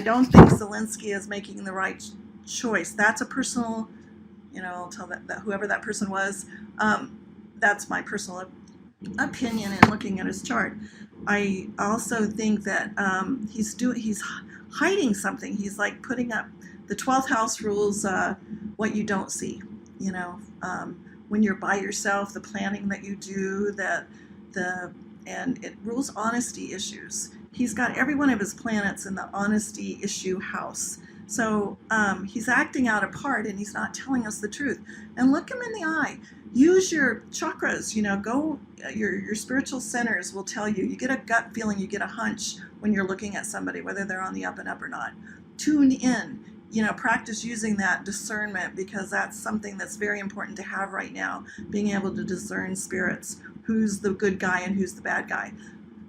I don't think Zelensky is making the right choice. That's a personal, I'll tell that whoever that person was, that's my personal opinion in looking at his chart. I also think that he's hiding something. He's like putting up the 12th house rules what you don't see. When you're by yourself, the planning that you do, and it rules honesty issues. He's got every one of his planets in the honesty issue house. So he's acting out a part, and he's not telling us the truth. And look him in the eye. Use your chakras. Your spiritual centers will tell you. You get a gut feeling. You get a hunch when you're looking at somebody, whether they're on the up and up or not. Tune in. Practice using that discernment, because that's something that's very important to have right now. Being able to discern spirits. Who's the good guy and who's the bad guy.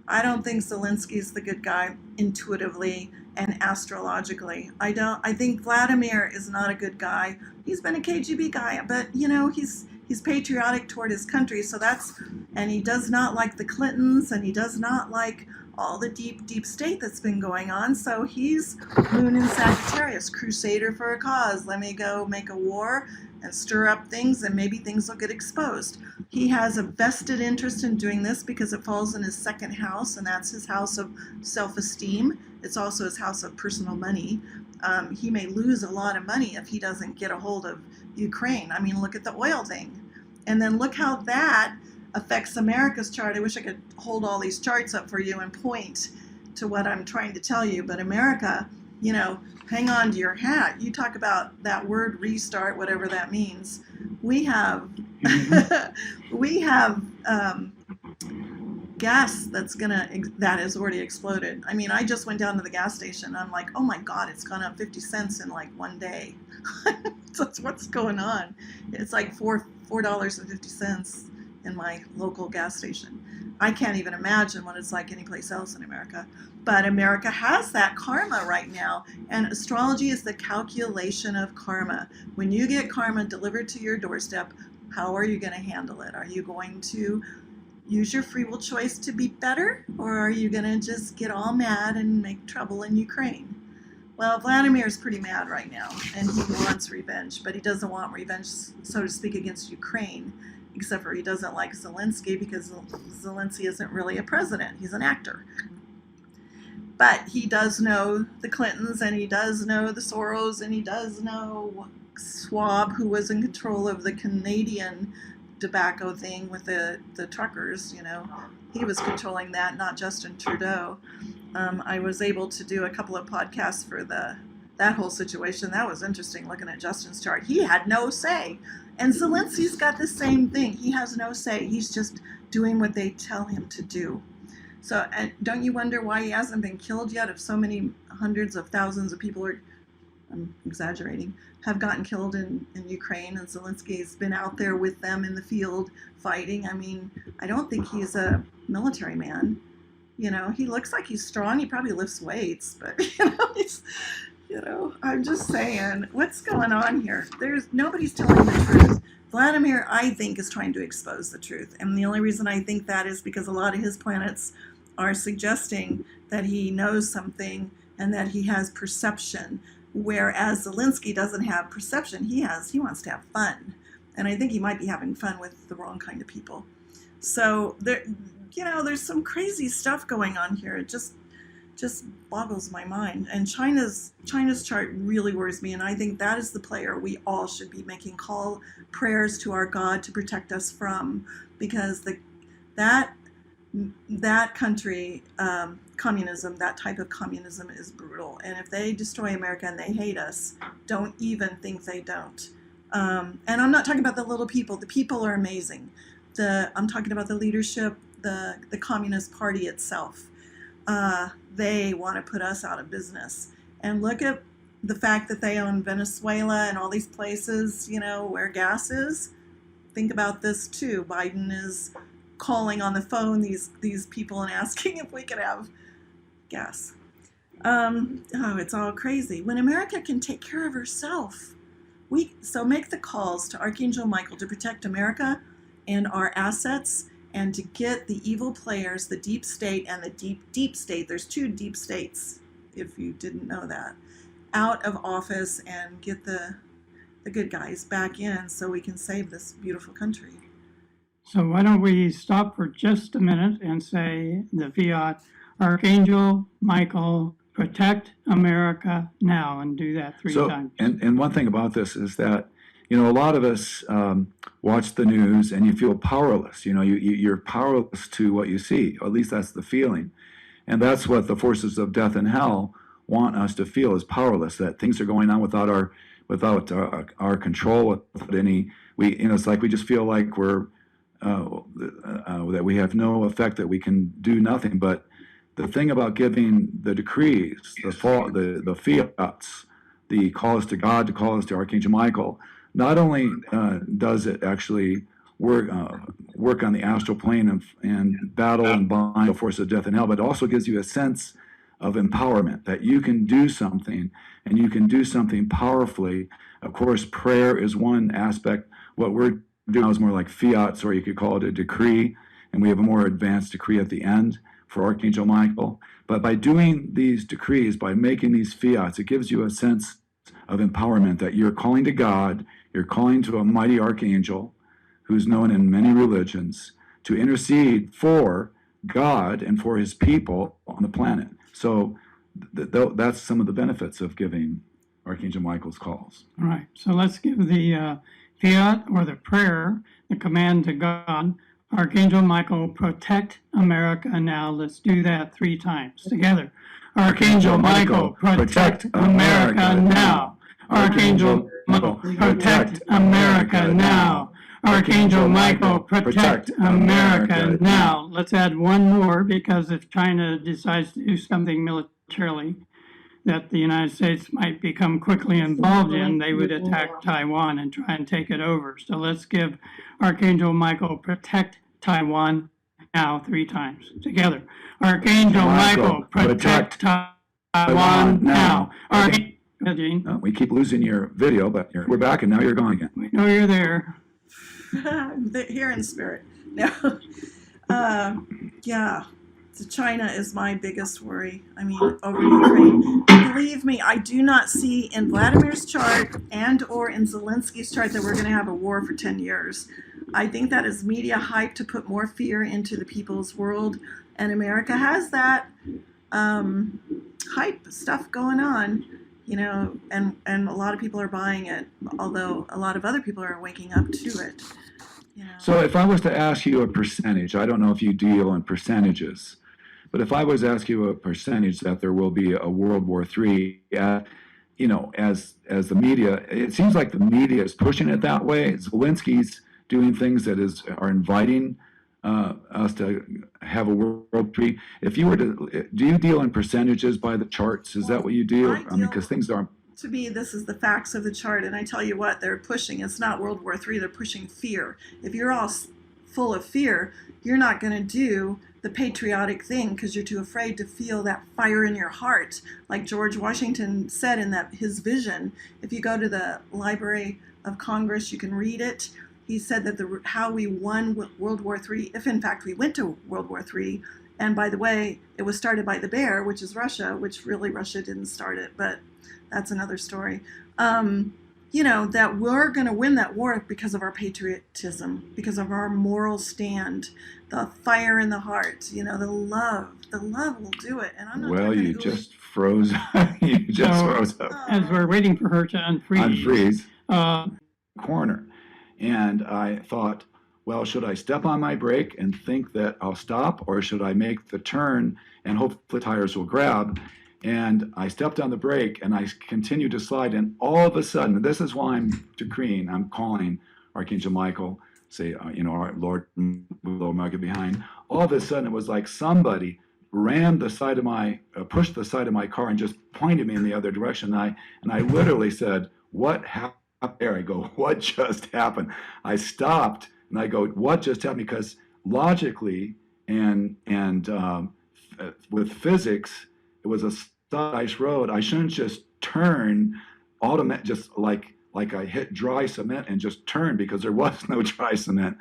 I don't think Zelensky's the good guy intuitively and astrologically. I think Vladimir is not a good guy. He's been a KGB guy, but he's patriotic toward his country, and he does not like the Clintons, and he does not like all the deep state that's been going on. So he's Moon in Sagittarius, crusader for a cause. Let me go make a war and stir up things, and maybe things will get exposed. He has a vested interest in doing this because it falls in his second house, and that's his house of self-esteem. It's also his house of personal money. He may lose a lot of money if he doesn't get a hold of Ukraine. I mean, look at the oil thing. And then look how that affects America's chart. I wish I could hold all these charts up for you and point to what I'm trying to tell you. But America, hang on to your hat. You talk about that word restart, whatever that means. We have gas that has already exploded. I mean, I just went down to the gas station. I'm like, oh my God, it's gone up 50 cents in like one day. That's what's going on. It's like $4.50 in my local gas station. I can't even imagine what it's like anyplace else in America. But America has that karma right now. And astrology is the calculation of karma. When you get karma delivered to your doorstep, how are you going to handle it? Are you going to use your free will choice to be better? Or are you going to just get all mad and make trouble in Ukraine? Well, Vladimir is pretty mad right now, and he wants revenge. But he doesn't want revenge, so to speak, against Ukraine. Except for he doesn't like Zelensky, because Zelensky isn't really a president. He's an actor. But he does know the Clintons, and he does know the Soros, and he does know Schwab, who was in control of the Canadian tobacco thing with the truckers. He was controlling that, not Justin Trudeau. I was able to do a couple of podcasts for that whole situation. That was interesting, looking at Justin's chart. He had no say. And Zelensky's got the same thing. He has no say. He's just doing what they tell him to do. So don't you wonder why he hasn't been killed yet, if so many hundreds of thousands of people I'm exaggerating, have gotten killed in Ukraine, and Zelensky's been out there with them in the field fighting? I mean, I don't think he's a military man. He looks like he's strong. He probably lifts weights, but I'm just saying, what's going on here? Nobody's telling the truth. Vladimir, I think, is trying to expose the truth. And the only reason I think that is because a lot of his planets are suggesting that he knows something and that he has perception. Whereas Zelensky doesn't have perception. He wants to have fun. And I think he might be having fun with the wrong kind of people. So there's some crazy stuff going on here. It just boggles my mind. And China's chart really worries me, and I think that is the player we all should be making prayers to our God to protect us from, because that country, communism, that type of communism is brutal. And if they destroy America and they hate us, don't even think they don't. And I'm not talking about the little people. The people are amazing. I'm talking about the leadership, the Communist Party itself. They want to put us out of business. And look at the fact that they own Venezuela and all these places, where gas is. Think about this too. Biden is calling on the phone these people and asking if we could have gas. It's all crazy. When America can take care of herself, so make the calls to Archangel Michael to protect America and our assets, and to get the evil players, the deep state and the deep state. There's two deep states if you didn't know that, out of office and get the good guys back in so we can save this beautiful country. So why don't we stop for just a minute and say the fiat, Archangel Michael, protect America now, and do that three times. And one thing about this is that, a lot of us watch the news and you feel powerless. You're powerless to what you see, or at least that's the feeling. And that's what the forces of death and hell want us to feel, is powerless, that things are going on without our control, without any, it's like we just feel like we're, that we have no effect, that we can do nothing. But the thing about giving the decrees, the fiats, the calls to God, the calls to Archangel Michael, not only does it actually work on the astral plane and battle and bind the forces of death and hell, but it also gives you a sense of empowerment, that you can do something, and you can do something powerfully. Of course, prayer is one aspect. What we're doing is more like fiats, or you could call it a decree, and we have a more advanced decree at the end for Archangel Michael. But by doing these decrees, by making these fiats, it gives you a sense of empowerment, that you're calling to God, you're calling to a mighty archangel who's known in many religions to intercede for God and for his people on the planet. So that's some of the benefits of giving Archangel Michael's calls. All right, so let's give the fiat or the prayer, the command to God. Archangel Michael, protect America now. Let's do that three times together. Archangel Michael, protect America now. Archangel Michael, protect America now. Archangel Michael, protect America now. Let's add one more, because if China decides to do something militarily that the United States might become quickly involved in, they would attack Taiwan and try and take it over. So let's give Archangel Michael, protect Taiwan now three times together. Archangel Michael, protect Taiwan now. We keep losing your video, but we're back, and now you're gone again. We know you're there. Here in spirit. No. Yeah. So China is my biggest worry. I mean, over Ukraine. Believe me, I do not see in Vladimir's chart and or in Zelensky's chart that we're going to have a war for 10 years. I think that is media hype to put more fear into the people's world, and America has that hype stuff going on, and a lot of people are buying it, although a lot of other people are waking up to it. So if I was to ask you a percentage, I don't know if you deal in percentages, but if I was to ask you a percentage that there will be a World War III, as the media, it seems like the media is pushing it that way. Zelensky's doing things that are inviting us to have a World War III. If you were to, do you deal in percentages by the charts? Is that what you do? I mean, because things are. To me, this is the facts of the chart, and I tell you what, they're pushing. It's not World War III, they're pushing fear. If you're all full of fear, you're not going to do the patriotic thing because you're too afraid to feel that fire in your heart. Like George Washington said in his vision, if you go to the Library of Congress, you can read it. He said that how we won World War III, if in fact we went to World War III, and by the way, it was started by the bear, which is Russia, which really Russia didn't start it, but that's another story. That we're going to win that war because of our patriotism, because of our moral stand, the fire in the heart, the love will do it. And I'm not. Well, you just froze. Froze up. As we're waiting for her to unfreeze. Corner. And I thought, well, should I step on my brake and think that I'll stop, or should I make the turn and hope the tires will grab? And I stepped on the brake and I continued to slide, and all of a sudden, this is why I'm calling Archangel Michael, say, our Lord, Michael behind. All of a sudden, it was like somebody pushed the side of my car and just pointed me in the other direction. And I literally said, what happened there? I go, what just happened? I stopped and I go, what just happened? Because logically and with physics, it was a ice road. I shouldn't just turn automatic, just like I hit dry cement and just turn, because there was no dry cement.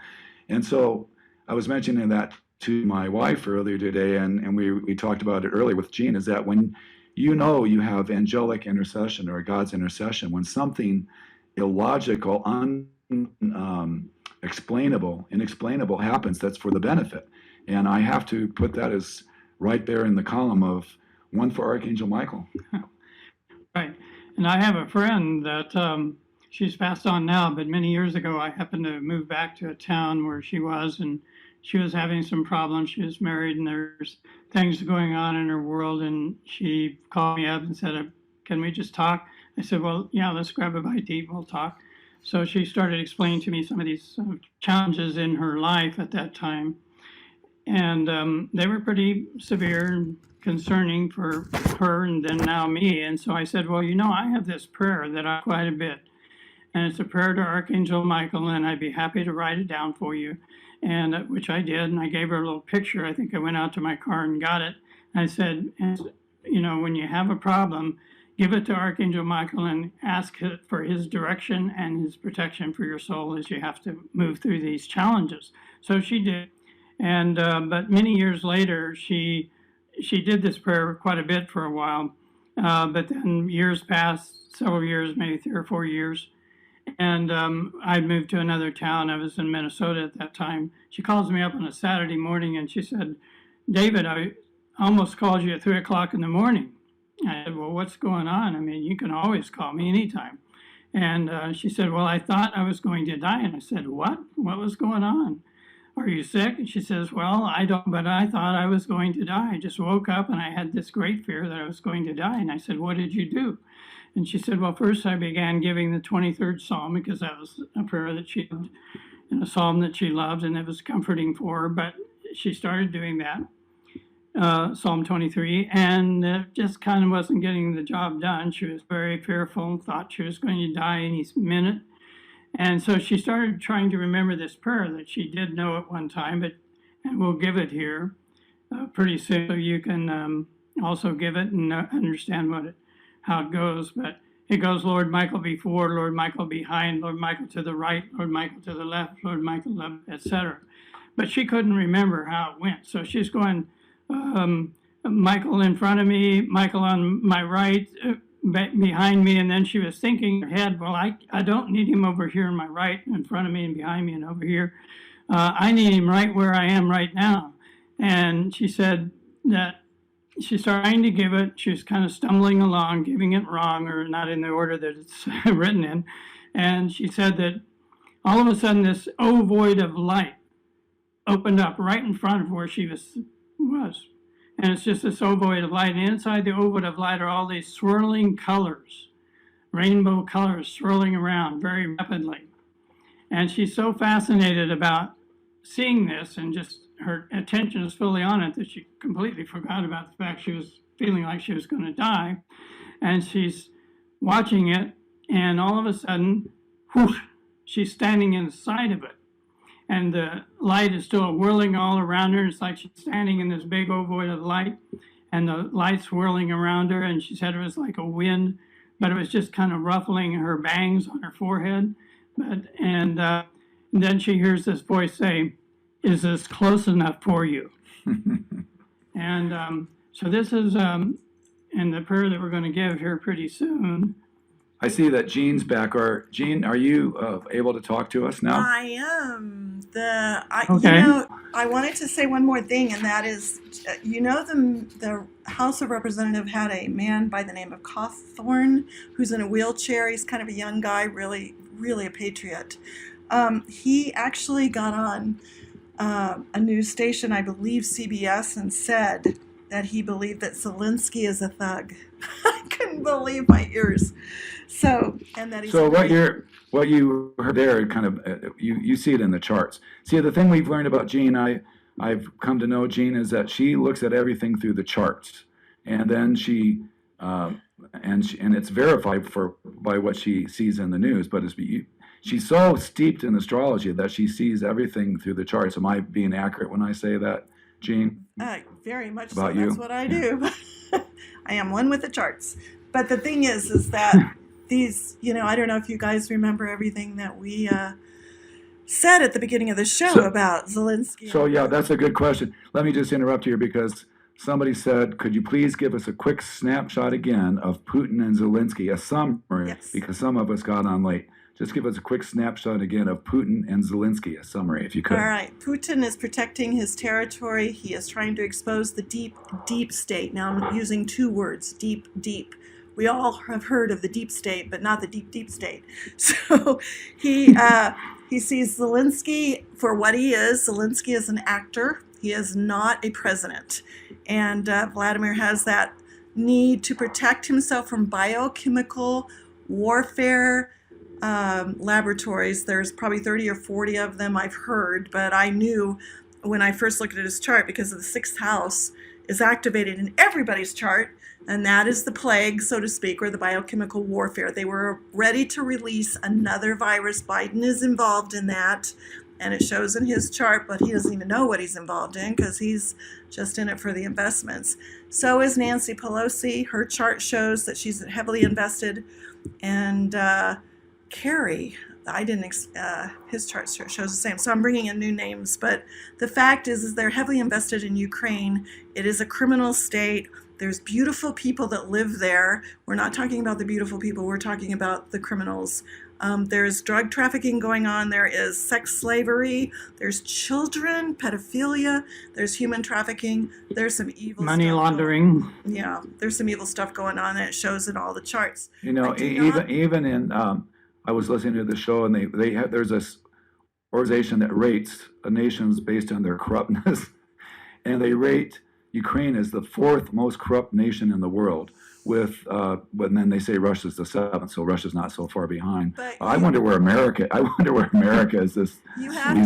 And so I was mentioning that to my wife earlier today, and we talked about it earlier with Jean, is that when you know you have angelic intercession or God's intercession when something illogical, inexplainable happens that's for the benefit. And I have to put that as right there in the column of one for Archangel Michael. Right. And I have a friend that she's passed on now, but many years ago I happened to move back to a town where she was, and she was having some problems. She was married, and there's things going on in her world. And she called me up and said, "Can we just talk?" I said, "Well, yeah, let's grab a bite to eat. We'll talk." So she started explaining to me some of these challenges in her life at that time. And they were pretty severe and concerning for her and then now me. And so I said, "Well, I have this prayer that I quite a bit. And it's a prayer to Archangel Michael, and I'd be happy to write it down for you." And which I did. And I gave her a little picture. I think I went out to my car and got it. I said, when you have a problem, give it to Archangel Michael and ask for his direction and his protection for your soul as you have to move through these challenges. So she did. And but many years later, she did this prayer quite a bit for a while. But then years passed, several years, maybe 3 or 4 years. And I moved to another town. I was in Minnesota at that time. She calls me up on a Saturday morning and she said, "David, I almost called you at 3 o'clock in the morning." I said, "Well, what's going on? I mean, you can always call me anytime." And she said, "Well, I thought I was going to die." And I said, "What? What was going on? Are you sick?" And she says, "Well, I don't, but I thought I was going to die. I just woke up and I had this great fear that I was going to die." And I said, "What did you do?" And she said, "Well, first I began giving the 23rd Psalm because that was a prayer that she loved and a psalm that she loved, and it was comforting for her." But she started doing that, Psalm 23, and it just kind of wasn't getting the job done. She was very fearful, thought she was going to die any minute. And so she started trying to remember this prayer that she did know at one time, and we'll give it here pretty soon so you can also give it and understand how it goes. But it goes, "Lord Michael before, Lord Michael behind, Lord Michael to the right, Lord Michael to the left, Lord Michael left," etc. But she couldn't remember how it went. So she's going, Michael in front of me, Michael on my right, behind me. And then she was thinking in her head, "Well, I don't need him over here on my right, in front of me and behind me and over here. I need him right where I am right now." And she said that she's trying to give it. She was kind of stumbling along, giving it wrong or not in the order that it's written in. And she said that all of a sudden this ovoid of light opened up right in front of where she was. And it's just this ovoid of light. And inside the ovoid of light are all these swirling colors, rainbow colors swirling around very rapidly. And she's so fascinated about seeing this, and just her attention is fully on it, that she completely forgot about the fact she was feeling like she was going to die. And she's watching it, and all of a sudden, whoosh, she's standing inside of it. And the light is still whirling all around her. It's like she's standing in this big ovoid of light, and the light's whirling around her. And she said it was like a wind, but it was just kind of ruffling her bangs on her forehead. And then she hears this voice say, "Is this close enough for you?" And so this is in the prayer that we're going to give here pretty soon. I see that Jean's back. Jean, are you able to talk to us now? I am. Okay. I wanted to say one more thing, and that is, the House of Representatives had a man by the name of Cawthorn, who's in a wheelchair. He's kind of a young guy, really, really a patriot. He actually got on a news station, I believe CBS, and said that he believed that Zelensky is a thug. I couldn't believe my ears. So what you heard there, kind of, you see it in the charts. See, the thing we've learned about Jean, I've come to know Jean, is that she looks at everything through the charts, and then and it's verified by what she sees in the news. But she's so steeped in astrology that she sees everything through the charts. Am I being accurate when I say that, Jean? Very much About so. you? That's what I do. I am one with the charts. But the thing is that these, I don't know if you guys remember everything that we said at the beginning of the show about Zelensky. So yeah, that's a good question. Let me just interrupt here, because somebody said, could you please give us a quick snapshot again of Putin and Zelensky, a summary, Yes. because some of us got on late. Just give us a quick snapshot again of Putin and Zelensky, a summary, if you could. All right. Putin is protecting his territory. He is trying to expose the deep, deep state. Now I'm using two words, deep, deep. We all have heard of the deep state, but not the deep, deep state. So he sees Zelensky for what he is. Zelensky is an actor. He is not a president. And Vladimir has that need to protect himself from biochemical warfare laboratories. There's probably 30 or 40 of them I've heard, but I knew when I first looked at his chart, because of the sixth house is activated in everybody's chart, and that is the plague, so to speak, or the biochemical warfare. They were ready to release another virus. Biden is involved in that, and it shows in his chart, but he doesn't even know what he's involved in because he's just in it for the investments. So is Nancy Pelosi. Her chart shows that she's heavily invested, and Kerry, his chart shows the same. So I'm bringing in new names, but the fact is they're heavily invested in Ukraine. It is a criminal state. There's beautiful people that live there. We're not talking about the beautiful people. We're talking about the criminals. There's drug trafficking going on. There is sex slavery. There's children, pedophilia. There's human trafficking. There's some evil Money stuff laundering. Yeah, there's some evil stuff going on, and it shows in all the charts. You know, even in, I was listening to the show, and they have, there's this organization that rates nations based on their corruptness, and they rate Ukraine as the fourth most corrupt nation in the world, but then they say Russia's the seventh, so Russia's not so far behind. But I wonder where America is these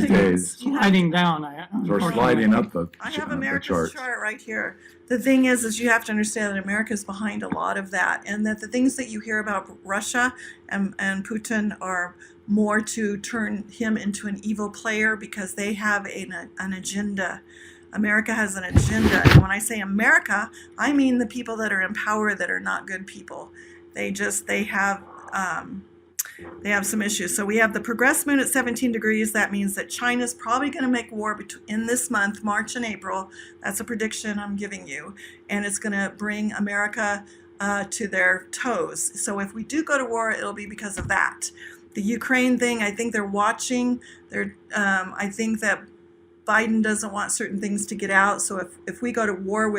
days. Sliding down. Or sliding up the I have the America's charts. chart right here. The thing is you have to understand that America is behind a lot of that, and that the things that you hear about Russia and Putin are more to turn him into an evil player because they have an agenda. America has an agenda, and when I say America, I mean the people that are in power that are not good people. They have some issues. So we have the progressed moon at 17 degrees. That means that China's probably going to make war in this month, March and April. That's a prediction I'm giving you, and it's going to bring America to their toes. So if we do go to war, it'll be because of that. The Ukraine thing, I think they're watching. I think that Biden doesn't want certain things to get out. So if we go to war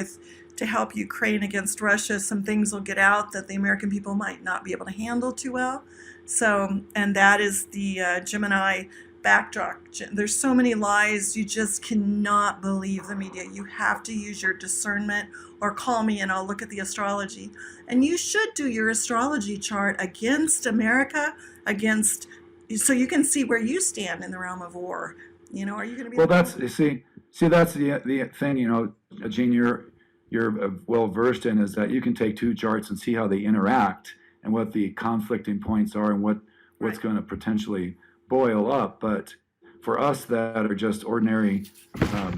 to help Ukraine against Russia, some things will get out that the American people might not be able to handle too well. So, and that is the Gemini backdrop. There's so many lies. You just cannot believe the media. You have to use your discernment, or call me and I'll look at the astrology. And you should do your astrology chart against America, so you can see where you stand in the realm of war. You know, are you going to be? Well, that's that's the thing. You know, Jean, you're well versed in, is that you can take two charts and see how they interact and what the conflicting points are and what's Right. going to potentially boil up. But for us that are just ordinary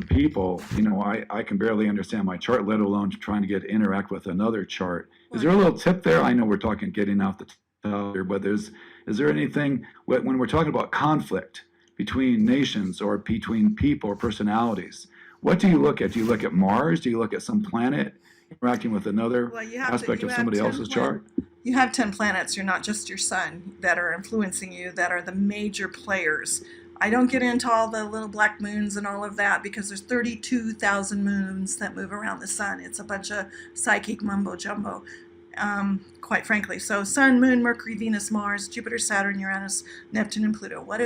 people, you know, I can barely understand my chart, let alone trying to interact with another chart. Is there a little tip there? I know we're talking getting off the top here, but is there anything when we're talking about conflict between nations or between people or personalities? What do you look at? Do you look at Mars? Do you look at some planet interacting with another aspect of somebody else's chart? You have 10 planets. You're not just your sun that are influencing you, that are the major players. I don't get into all the little black moons and all of that because there's 32,000 moons that move around the sun. It's a bunch of psychic mumbo jumbo, quite frankly. So Sun, Moon, Mercury, Venus, Mars, Jupiter, Saturn, Uranus, Neptune, and Pluto. What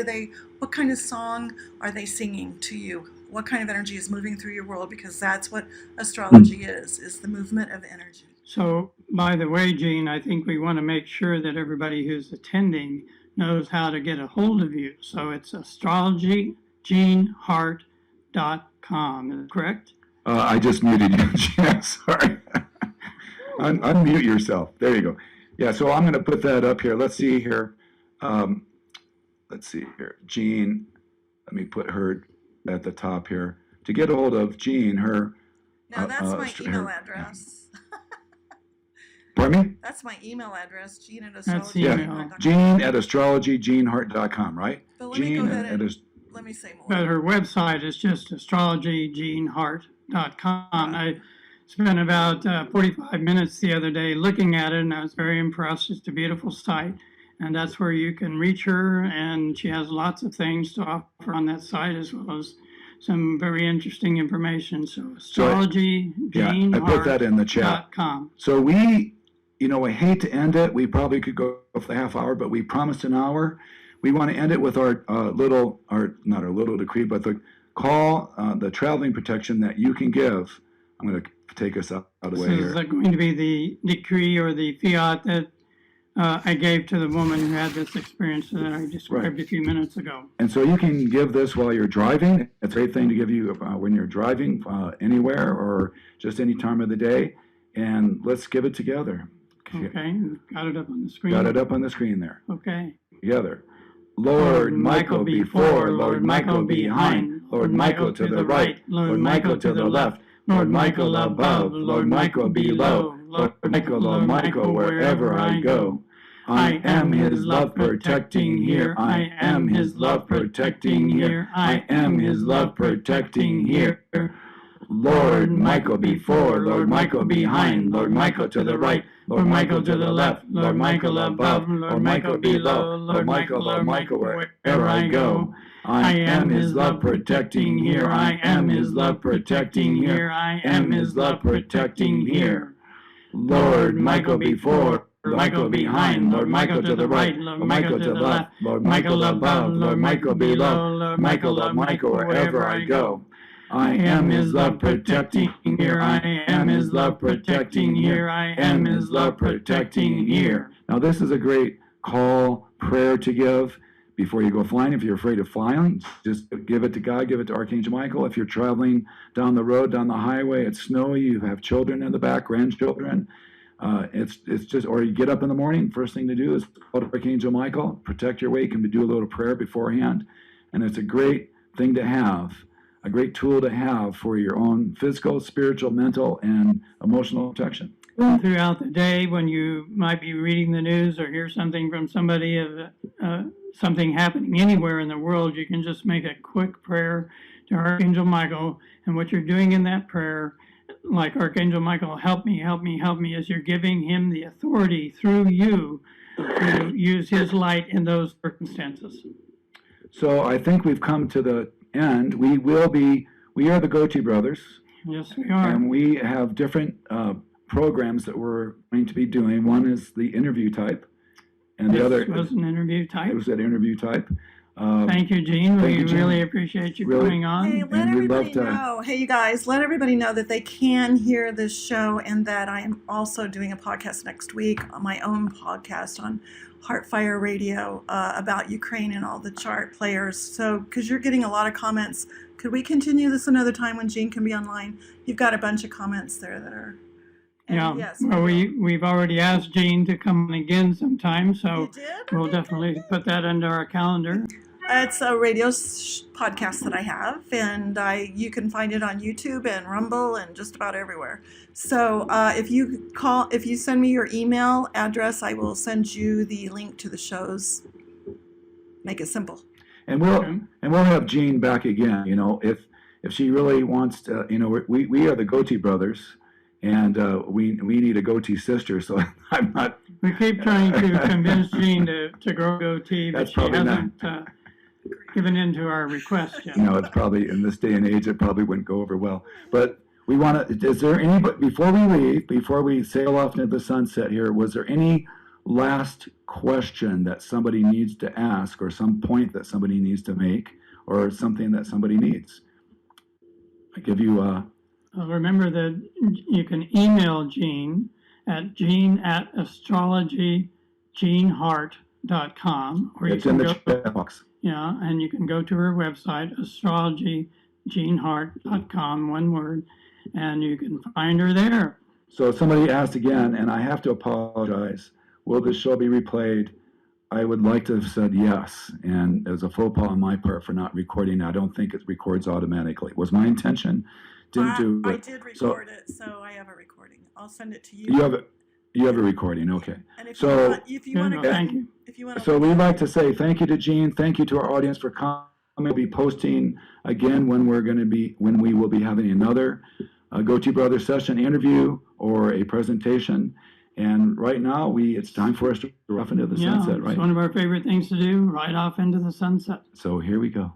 kind of song are they singing to you? What kind of energy is moving through your world? Because that's what astrology is the movement of energy. So, by the way, Jean, I think we want to make sure that everybody who's attending knows how to get a hold of you. So it's astrologyjeanhart.com, is that correct? I just muted you, Jean. Sorry. Unmute yourself. There you go. Yeah, so I'm going to put that up here. Let's see here. Jean, let me put her at the top here. To get a hold of Jean, her... Now that's my email address. Pardon me? That's my email address, Jean at That's astrology. email. Jean at astrologyjeanhart.com, right? But let me go ahead and let me say more. But her website is just astrologyjeanhart.com. spent about 45 minutes the other day looking at it, and I was very impressed. It's a beautiful site, and that's where you can reach her, and she has lots of things to offer on that site, as well as some very interesting information. So astrology, Yeah, I put that in the chat. So we, I hate to end it. We probably could go for the half hour, but we promised an hour. We want to end it with our not our little decree, but the call, the traveling protection that you can give. I'm going to take us out of the way here. Is that going to be the decree or the fiat that I gave to the woman who had this experience that I described a few minutes ago? And so you can give this while you're driving. It's a great thing to give you when you're driving anywhere or just any time of the day. And let's give it together. Okay, got it up on the screen. Got it up on the screen there. Okay. Together. Lord Michael before, Lord Michael behind, Lord Michael to the right, Lord Michael to the left, Lord Michael above, Lord Michael below, Lord Michael, wherever I go. I am his love protecting here, I am his love protecting here, I am his love protecting here. Lord Michael before, Lord Michael behind, Lord Michael to the right, Lord Michael to the left, Lord Michael above, Lord Michael below, Lord Michael, wherever I go. I am his love protecting here, I am his love protecting here, I am his love protecting here. Lord Michael before, Lord Michael behind, Lord Michael to the right, Lord Michael to the left, Lord Michael above, Lord Michael below, Lord Michael, wherever I go. I am his love protecting here, I am his love protecting here, I am his love protecting here. Now this is a great call, prayer to give before you go flying. If you're afraid of flying, just give it to God, give it to Archangel Michael. If you're traveling down the road, down the highway, it's snowy, you have children in the back, grandchildren, it's just, or you get up in the morning, first thing to do is call to Archangel Michael, protect your way. You can do a little prayer beforehand, and it's a great thing to have, a great tool to have for your own physical, spiritual, mental, and emotional protection. Throughout the day, when you might be reading the news or hear something from somebody of something happening anywhere in the world, you can just make a quick prayer to Archangel Michael, and what you're doing in that prayer, like Archangel Michael, help me, help me, help me, as you're giving him the authority through you to use his light in those circumstances. So I think we've come to the end. We are the Goatee Brothers. Yes, we are. And we have different programs that we're going to be doing. One is the interview type, and the other was an interview type. It was that interview type. Thank you, Gene. We really appreciate you coming on. Hey, let everybody know. Hey, you guys, let everybody know that they can hear this show, and that I am also doing a podcast next week, on my own podcast on Hart Radio about Ukraine and all the chart players. So, because you're getting a lot of comments, could we continue this another time when Gene can be online? You've got a bunch of comments there that are. Yeah, yes, well, we've already asked Gene to come on again sometime, so we'll definitely put that under our calendar. It's a radio podcast that I have, and you can find it on YouTube and Rumble and just about everywhere. So if you send me your email address, I will send you the link to the shows. Make it simple. And we'll have Jean back again. If she really wants to. We are the Goatee Brothers. And we need a goatee sister, so I'm not. We keep trying to convince Jean to grow goatee, but she hasn't given in to our request yet. It's probably, in this day and age, it probably wouldn't go over well. But we want to, is there anybody, before we leave, before we sail off into the sunset here, was there any last question that somebody needs to ask, or some point that somebody needs to make, or something that somebody needs? I give you remember that you can email Jean at jean@astrologyjeanhart.com. It's in the chat box. Yeah, and you can go to her website, astrologyjeanhart.com, one word, and you can find her there. So somebody asked again, and I have to apologize, will this show be replayed? I would like to have said yes, and as a faux pas on my part for not recording, I don't think it records automatically. It was my intention. Didn't do it. I did record it, so I have a recording. I'll send it to you. You have a recording, okay. And if you want to, so we'd like to say thank you to Jean, thank you to our audience for coming. We'll be posting again when we will be having another a Goatee Brothers session interview or a presentation. And right now, it's time for us to ride off into the sunset, right? It's one of our favorite things to do, ride off into the sunset. So here we go.